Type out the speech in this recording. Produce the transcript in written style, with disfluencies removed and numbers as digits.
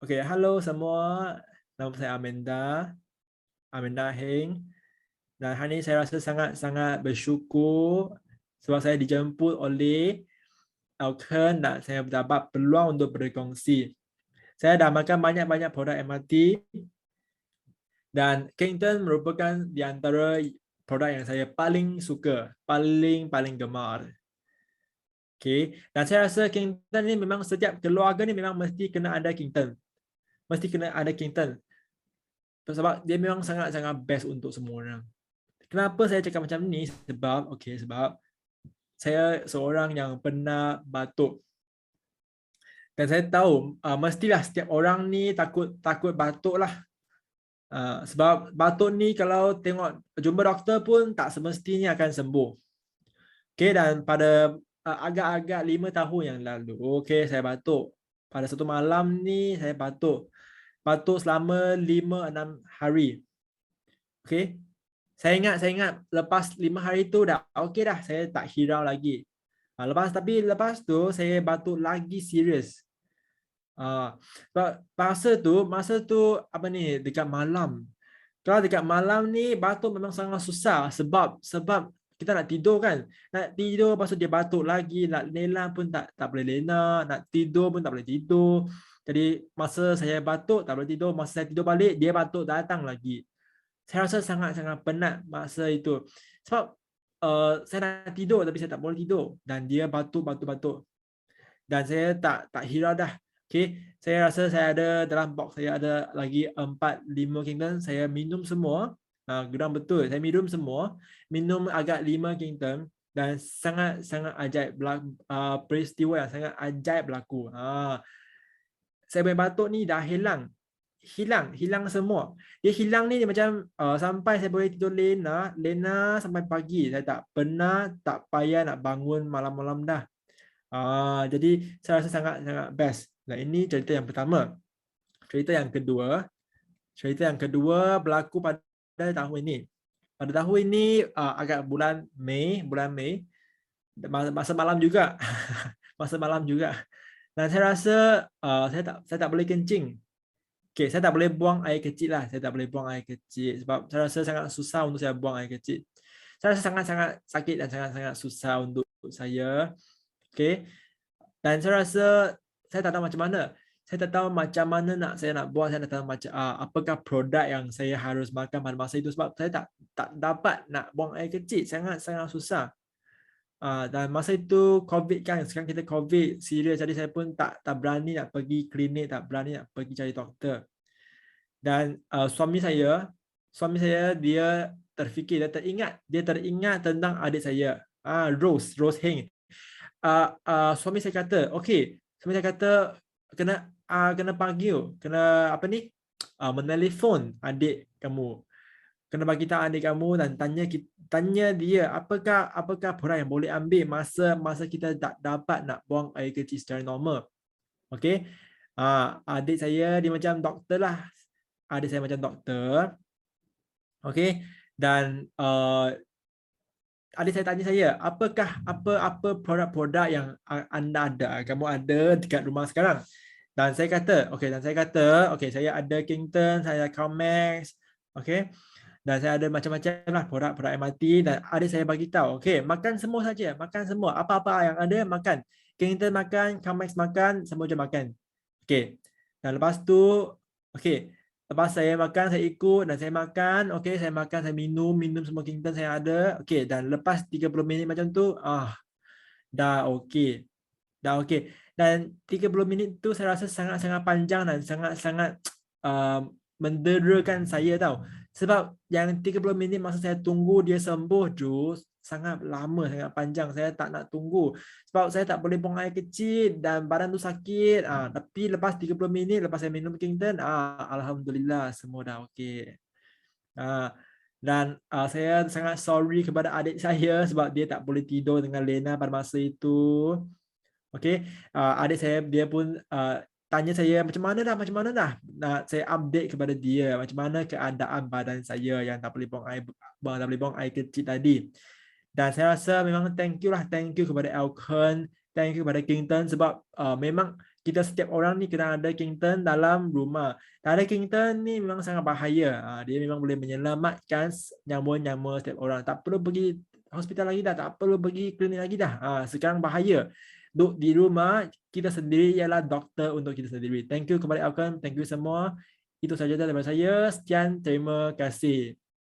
Okey, halo semua. Nama saya Amanda Heng. Dan hari ini saya rasa sangat-sangat bersyukur sebab saya dijemput oleh Elkern dan saya dapat peluang untuk berkongsi. Saya dah makan banyak-banyak produk MRT dan Kington merupakan di antara produk yang saya paling suka, paling gemar. Okey, dan saya rasa Kington ni memang setiap keluarga ni memang mesti kena ada Kington. Mesti kena ada Kington. Sebab dia memang sangat-sangat best untuk semua orang. Kenapa saya cakap macam ni? Sebab saya seorang yang pernah batuk. Dan saya tahu mestilah setiap orang ni takut batuk lah. Sebab batuk ni kalau tengok jumpa doktor pun tak semestinya akan sembuh. Okay, dan pada agak-agak 5 tahun yang lalu, okay, saya batuk. Pada satu malam ni saya batuk. Batuk selama 5-6 hari. Okay. Saya ingat lepas 5 hari tu dah okey dah, saya tak hirau lagi. Lepas tu saya batuk lagi serius. Masa tu apa ni dekat malam. Kalau dekat malam ni batuk memang sangat susah sebab kita nak tidur kan. Nak tidur lepas tu dia batuk lagi, nak lena pun tak boleh lena, nak tidur pun tak boleh tidur. Jadi masa saya batuk tak boleh tidur, masa saya tidur balik dia batuk datang lagi. Saya rasa sangat-sangat penat masa itu. Sebab saya nak tidur tapi saya tak boleh tidur dan dia batuk. Dan saya tak hirau dah. Okey, saya rasa saya ada dalam box saya ada lagi 4-5 Kington, saya minum semua. Geram betul. Saya minum semua. Minum agak 5 Kington dan sangat-sangat ajaib peristiwa yang sangat ajaib berlaku. Saya punya batuk ni dah hilang semua. Dia hilang ni dia macam sampai saya boleh tidur lena sampai pagi. Saya tak payah nak bangun malam-malam dah. Jadi saya rasa sangat best. Nah, ini cerita yang pertama. Cerita yang kedua berlaku pada tahun ini. Pada tahun ini agak bulan Mei, masa malam juga. Masa malam juga. Dan saya rasa saya tak boleh kencing. Okay, saya tak boleh buang air kecil lah. Saya tak boleh buang air kecil sebab saya rasa sangat susah untuk saya buang air kecil. Saya rasa sangat-sangat sakit dan sangat-sangat susah untuk saya. Okay. Dan saya rasa saya tak tahu macam mana. Saya tak tahu macam mana saya nak buat. Saya tak tahu macam apakah produk yang saya harus makan pada masa itu sebab saya tak dapat nak buang air kecil. Sangat-sangat susah. Dan masa itu COVID kan, sekarang kita COVID serius, jadi saya pun tak berani nak pergi klinik, tak berani nak pergi cari doktor. Dan suami saya dia terfikir, dia teringat tentang adik saya, Rose Heng. Suami saya kata, okey, suami saya kata kena panggil, kena apa ni, menelpon adik kamu. Kena bagi tahu adik kamu dan tanya dia apakah produk yang boleh ambil masa kita tak dapat nak buang air kecil secara normal. Okey. Adik saya dia macam doktor lah. Adik saya macam doktor. Okey. Dan adik saya tanya saya, apa produk-produk yang anda ada, kamu ada dekat rumah sekarang? Dan saya kata, okey, saya ada Kington, saya ada Calmax, okey. Dan saya ada macam-macam lah produk MRT dan adik saya bagi tahu, okey, makan semua saja, makan semua, apa-apa yang ada makan. Kington makan, Calmax makan, semua je makan. Okey. Dan lepas tu, okey, lepas saya makan, saya ikut dan saya makan, okey, saya makan, saya minum semua Kington saya ada. Okey, dan lepas 30 minit macam tu, dah okey. Dah okey. Dan 30 minit tu saya rasa sangat-sangat panjang dan sangat-sangat menderakan saya tahu. Sebab yang 30 minit masa saya tunggu dia sembuh tu sangat lama, sangat panjang. Saya tak nak tunggu. Sebab saya tak boleh buang air kecil dan badan tu sakit. Tapi lepas 30 minit, lepas saya minum Kington, alhamdulillah semua dah okey. Dan saya sangat sorry kepada adik saya sebab dia tak boleh tidur dengan Lena pada masa itu. Okey, adik saya dia pun tanya saya macam mana dah. Saya update kepada dia macam mana keadaan badan saya yang tak boleh buang air kecil tadi. Dan saya rasa memang thank you kepada Elkern, thank you kepada Kington sebab memang kita setiap orang ni kena ada Kington dalam rumah. Tak ada Kington ni memang sangat bahaya. Dia memang boleh menyelamatkan nyawa-nyawa setiap orang. Tak perlu pergi hospital lagi dah, tak perlu pergi klinik lagi dah. Sekarang bahaya. Duduk di rumah, kita sendiri ialah doktor untuk kita sendiri. Thank you kepada Alkan, thank you semua. Itu saja daripada saya. Sekian, terima kasih.